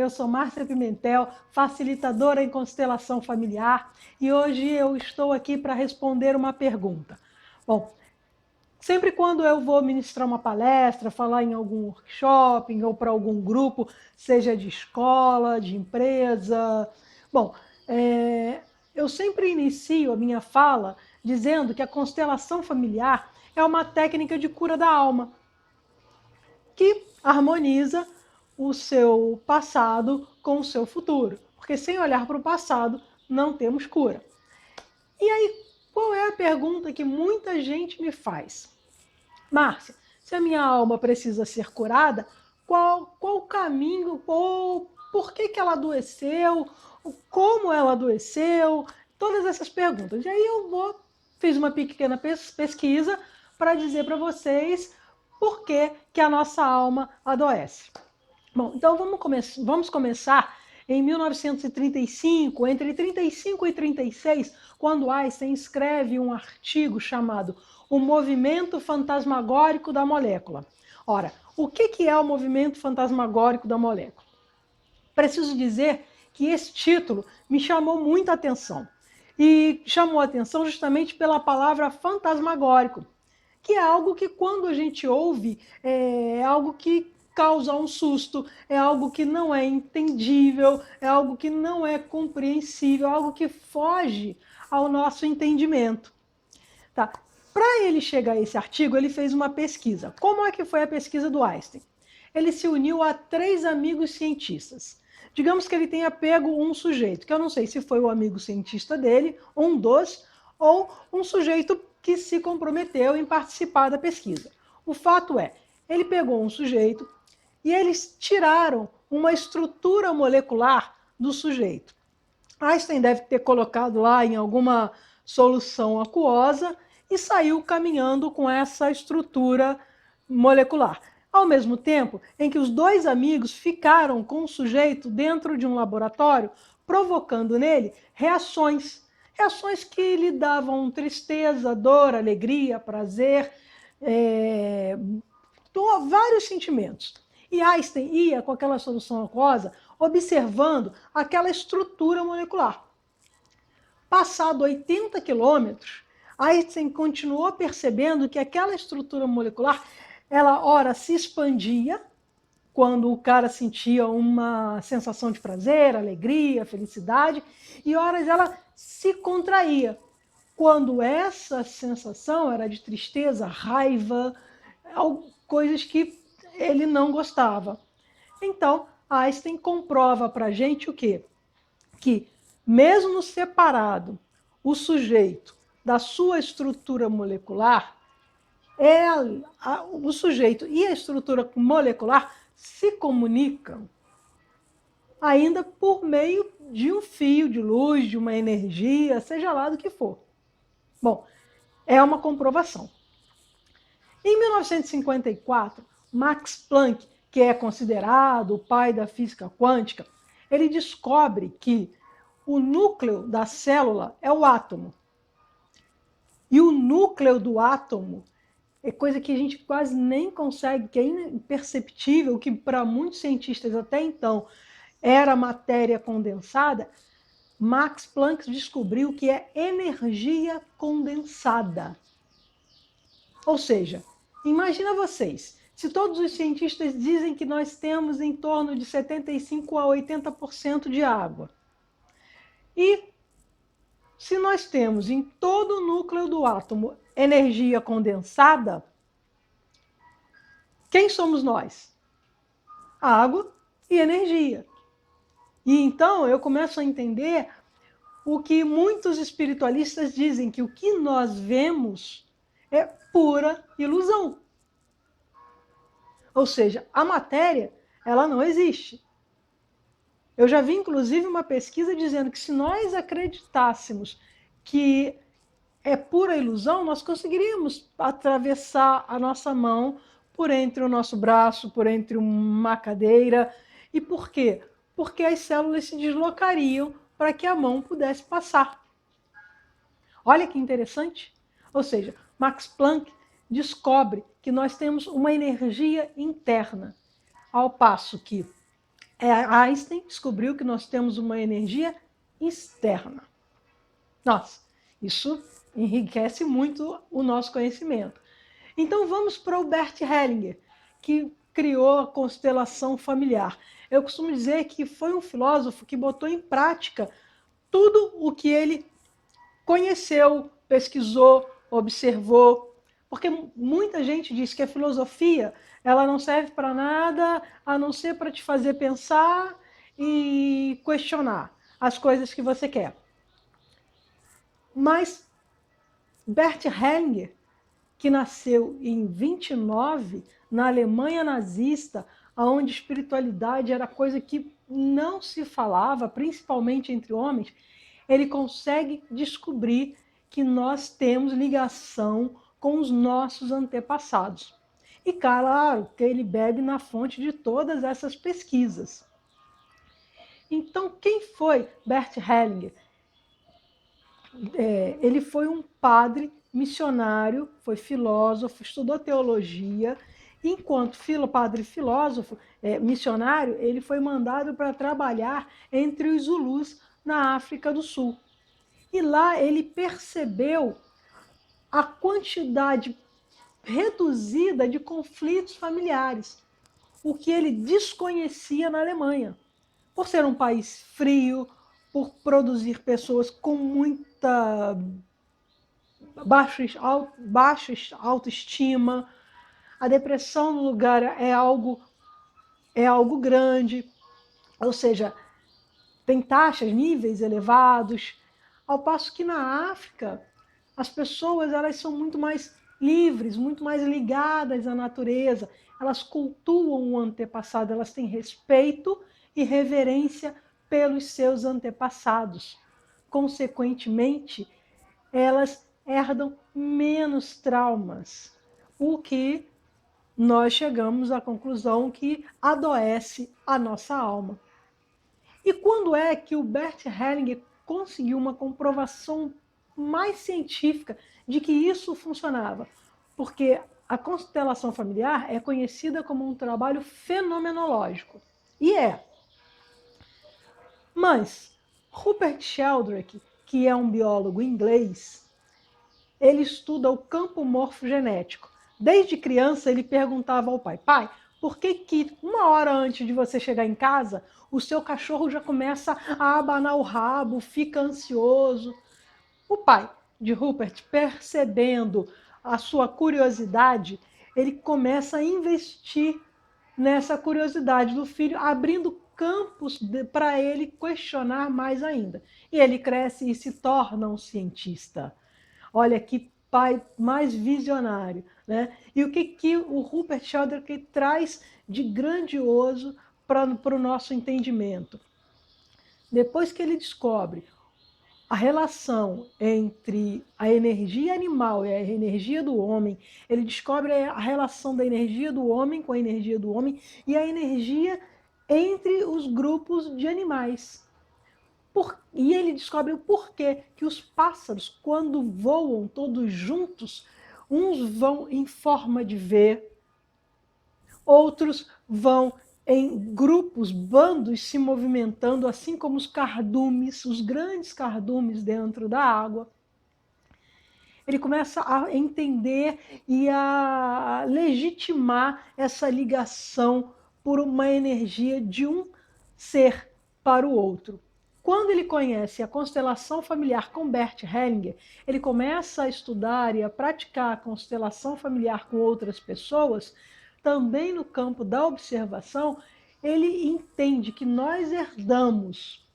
Eu sou Márcia Pimentel, facilitadora em constelação familiar, e hoje eu estou aqui para responder uma pergunta. Bom, sempre quando eu vou ministrar uma palestra, falar em algum workshop ou para algum grupo, seja de escola, de empresa, bom, eu sempre inicio a minha fala dizendo que a constelação familiar é uma técnica de cura da alma, que harmoniza o seu passado com o seu futuro. Porque sem olhar para o passado, não temos cura. E aí, qual é a pergunta que muita gente me faz? Márcia, se a minha alma precisa ser curada, qual o caminho, ou por que ela adoeceu, como ela adoeceu, todas essas perguntas. E aí fiz uma pequena pesquisa para dizer para vocês por que a nossa alma adoece. Bom, então vamos começar em 1935, entre 35 e 36, quando Einstein escreve um artigo chamado O Movimento Fantasmagórico da Molécula. Ora, o que é o movimento fantasmagórico da molécula? Preciso dizer que esse título me chamou muita atenção. E chamou a atenção justamente pela palavra fantasmagórico, que é algo que quando a gente ouve, é algo que causa um susto, é algo que não é entendível, é algo que não é compreensível, é algo que foge ao nosso entendimento. Tá? Para ele chegar a esse artigo, ele fez uma pesquisa. Como é que foi a pesquisa do Einstein? Ele se uniu a 3 amigos cientistas. Digamos que ele tenha pego um sujeito, que eu não sei se foi o amigo cientista dele, um dos, ou um sujeito que se comprometeu em participar da pesquisa. O fato é, ele pegou um sujeito e eles tiraram uma estrutura molecular do sujeito. Einstein deve ter colocado lá em alguma solução aquosa e saiu caminhando com essa estrutura molecular. Ao mesmo tempo em que os 2 amigos ficaram com o sujeito dentro de um laboratório, provocando nele reações que lhe davam tristeza, dor, alegria, prazer, vários sentimentos. E Einstein ia com aquela solução aquosa observando aquela estrutura molecular. Passado 80 quilômetros, Einstein continuou percebendo que aquela estrutura molecular, ela ora se expandia, quando o cara sentia uma sensação de prazer, alegria, felicidade, e horas ela se contraía, quando essa sensação era de tristeza, raiva, coisas que ele não gostava. Então, Einstein comprova para a gente o quê? Que, mesmo separado, o sujeito da sua estrutura molecular, o sujeito e a estrutura molecular se comunicam ainda por meio de um fio de luz, de uma energia, seja lá do que for. Bom, é uma comprovação. Em 1954, Max Planck, que é considerado o pai da física quântica, ele descobre que o núcleo da célula é o átomo. E o núcleo do átomo é coisa que a gente quase nem consegue, que é imperceptível, que para muitos cientistas até então era matéria condensada. Max Planck descobriu que é energia condensada. Ou seja, imagina vocês, se todos os cientistas dizem que nós temos em torno de 75 a 80% de água, e se nós temos em todo o núcleo do átomo energia condensada, quem somos nós? Água e energia. E então eu começo a entender o que muitos espiritualistas dizem, que o que nós vemos é pura ilusão. Ou seja, a matéria, ela não existe. Eu já vi, inclusive, uma pesquisa dizendo que se nós acreditássemos que é pura ilusão, nós conseguiríamos atravessar a nossa mão por entre o nosso braço, por entre uma cadeira. E por quê? Porque as células se deslocariam para que a mão pudesse passar. Olha que interessante. Ou seja, Max Planck descobre que nós temos uma energia interna, ao passo que Einstein descobriu que nós temos uma energia externa. Nossa, isso enriquece muito o nosso conhecimento. Então vamos para o Bert Hellinger, que criou a constelação familiar. Eu costumo dizer que foi um filósofo que botou em prática tudo o que ele conheceu, pesquisou, observou, porque muita gente diz que a filosofia ela não serve para nada a não ser para te fazer pensar e questionar as coisas que você quer. Mas Bert Hellinger, que nasceu em 29 na Alemanha nazista, onde espiritualidade era coisa que não se falava, principalmente entre homens, ele consegue descobrir que nós temos ligação com os nossos antepassados. E claro, que ele bebe na fonte de todas essas pesquisas. Então, quem foi Bert Hellinger? Ele foi um padre missionário, foi filósofo, estudou teologia. Enquanto padre filósofo, missionário, ele foi mandado para trabalhar entre os Zulus na África do Sul. E lá ele percebeu a quantidade reduzida de conflitos familiares, o que ele desconhecia na Alemanha. Por ser um país frio, por produzir pessoas com muita baixa autoestima, a depressão no lugar é algo grande, ou seja, tem taxas, níveis elevados, ao passo que na África as pessoas elas são muito mais livres, muito mais ligadas à natureza, elas cultuam o antepassado, elas têm respeito e reverência pelos seus antepassados. Consequentemente, elas herdam menos traumas, o que nós chegamos à conclusão que adoece a nossa alma. E quando é que o Bert Hellinger conseguiu uma comprovação mais científica de que isso funcionava? Porque a constelação familiar é conhecida como um trabalho fenomenológico. E é. Mas Rupert Sheldrake, que é um biólogo inglês, ele estuda o campo morfogenético. Desde criança, ele perguntava ao pai: pai, por que uma hora antes de você chegar em casa, o seu cachorro já começa a abanar o rabo, fica ansioso? O pai de Rupert, percebendo a sua curiosidade, ele começa a investir nessa curiosidade do filho, abrindo campos para ele questionar mais ainda. E ele cresce e se torna um cientista. Olha que pai mais visionário, né? E o que o Rupert Sheldrake traz de grandioso para o nosso entendimento? Depois que ele descobre a relação entre a energia animal e a energia do homem, ele descobre a relação da energia do homem com a energia do homem e a energia entre os grupos de animais. E ele descobre o porquê que os pássaros, quando voam todos juntos, uns vão em forma de V, outros vão em grupos, bandos se movimentando, assim como os cardumes, os grandes cardumes dentro da água. Ele começa a entender e a legitimar essa ligação por uma energia de um ser para o outro. Quando ele conhece a constelação familiar com Bert Hellinger, ele começa a estudar e a praticar a constelação familiar com outras pessoas, também no campo da observação, ele entende que nós herdamos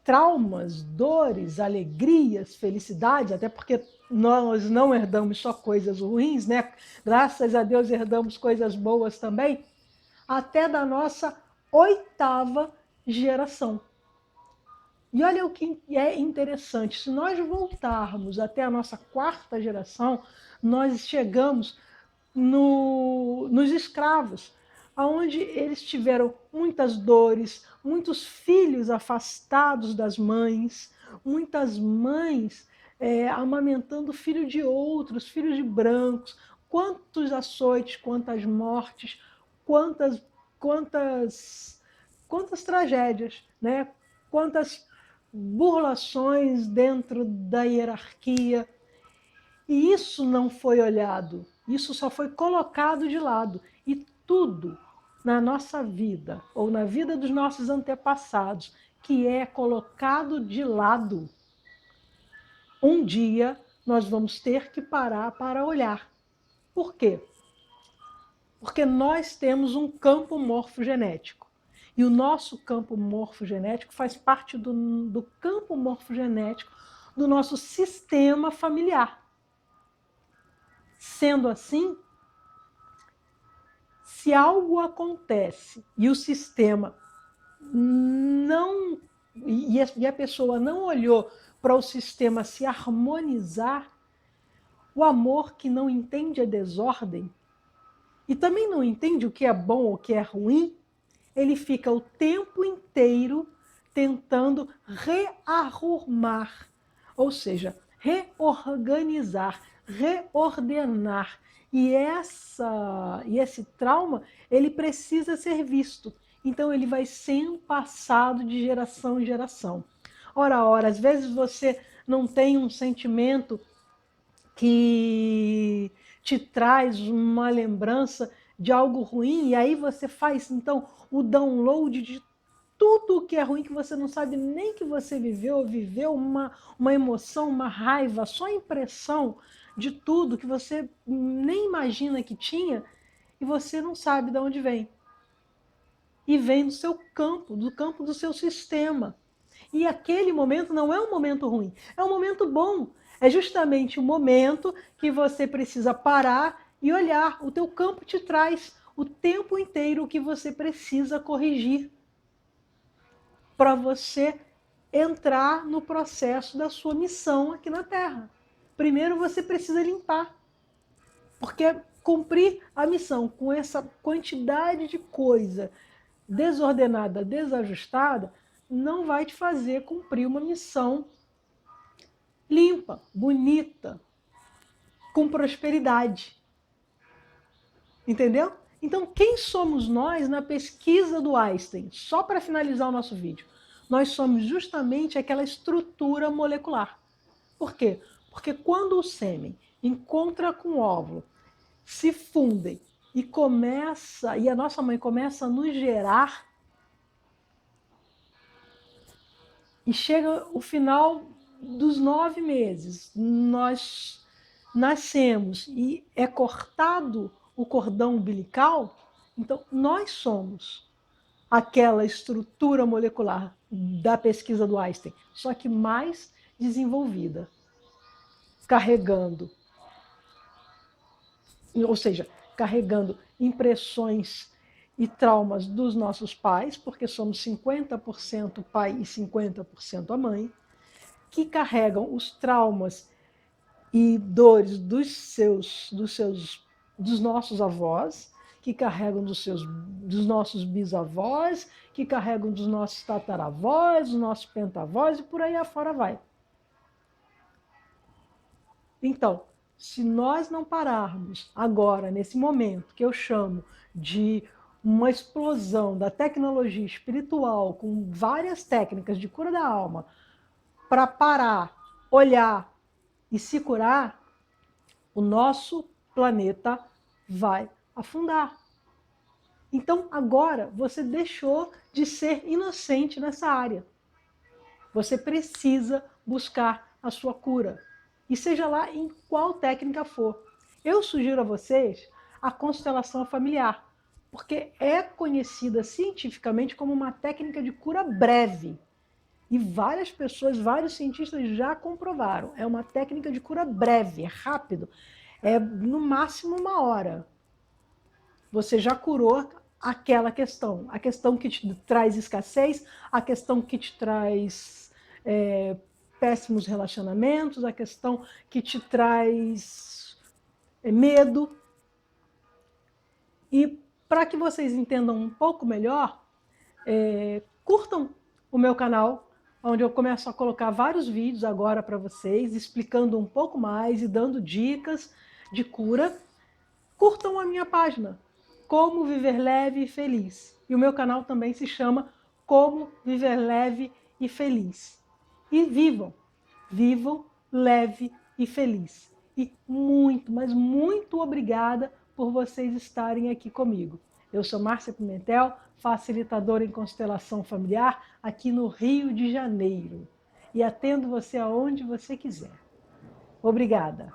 traumas, dores, alegrias, felicidades, até porque nós não herdamos só coisas ruins, né? Graças a Deus herdamos coisas boas também, até da nossa 8ª geração. E olha o que é interessante, se nós voltarmos até a nossa 4ª geração, nós chegamos nos escravos, onde eles tiveram muitas dores, muitos filhos afastados das mães, muitas mães amamentando filho de outros, filhos de brancos, quantos açoites, quantas mortes, quantas quantas tragédias, né? Quantas burlações dentro da hierarquia. E isso não foi olhado, isso só foi colocado de lado. E tudo na nossa vida, ou na vida dos nossos antepassados, que é colocado de lado, um dia nós vamos ter que parar para olhar. Por quê? Porque nós temos um campo morfogenético. E o nosso campo morfogenético faz parte do campo morfogenético do nosso sistema familiar. Sendo assim, se algo acontece e o sistema não... e a pessoa não olhou para o sistema se harmonizar, o amor que não entende a desordem e também não entende o que é bom ou o que é ruim, ele fica o tempo inteiro tentando rearrumar, ou seja, reorganizar, reordenar. E esse trauma, ele precisa ser visto. Então, ele vai sendo passado de geração em geração. Ora, às vezes você não tem um sentimento que te traz uma lembrança de algo ruim, e aí você faz, então, o download de tudo que é ruim, que você não sabe nem que você viveu uma emoção, uma raiva, só a impressão de tudo que você nem imagina que tinha, e você não sabe de onde vem. E vem do seu campo, do campo do seu sistema. E aquele momento não é um momento ruim, é um momento bom. É justamente o momento que você precisa parar e olhar. O teu campo te traz o tempo inteiro o que você precisa corrigir para você entrar no processo da sua missão aqui na Terra. Primeiro você precisa limpar, porque cumprir a missão com essa quantidade de coisa desordenada, desajustada, não vai te fazer cumprir uma missão limpa, bonita, com prosperidade. Entendeu? Então, quem somos nós na pesquisa do Einstein? Só para finalizar o nosso vídeo. Nós somos justamente aquela estrutura molecular. Por quê? Porque quando o sêmen encontra com o óvulo, se fundem e a nossa mãe começa a nos gerar, e chega o final dos 9 meses, nós nascemos e é cortado o cordão umbilical, então nós somos aquela estrutura molecular da pesquisa do Einstein, só que mais desenvolvida, carregando, ou seja, carregando impressões e traumas dos nossos pais, porque somos 50% pai e 50% a mãe, que carregam os traumas e dores dos nossos avós, que carregam dos nossos bisavós, que carregam dos nossos tataravós, dos nossos pentavós, e por aí afora vai. Então, se nós não pararmos agora, nesse momento, que eu chamo de uma explosão da tecnologia espiritual, com várias técnicas de cura da alma, para parar, olhar e se curar, o nosso planeta vai afundar. Então, agora, você deixou de ser inocente nessa área. Você precisa buscar a sua cura. E seja lá em qual técnica for. Eu sugiro a vocês a constelação familiar, porque é conhecida cientificamente como uma técnica de cura breve. E várias pessoas, vários cientistas já comprovaram. É uma técnica de cura breve, é rápido. É no máximo 1 hora. Você já curou aquela questão. A questão que te traz escassez, a questão que te traz péssimos relacionamentos, a questão que te traz medo. E para que vocês entendam um pouco melhor, curtam o meu canal, onde eu começo a colocar vários vídeos agora para vocês, explicando um pouco mais e dando dicas de cura. Curtam a minha página, Como Viver Leve e Feliz. E o meu canal também se chama Como Viver Leve e Feliz. E vivam leve e feliz. E muito, mas muito obrigada por vocês estarem aqui comigo. Eu sou Márcia Pimentel, facilitadora em constelação familiar aqui no Rio de Janeiro. E atendo você aonde você quiser. Obrigada.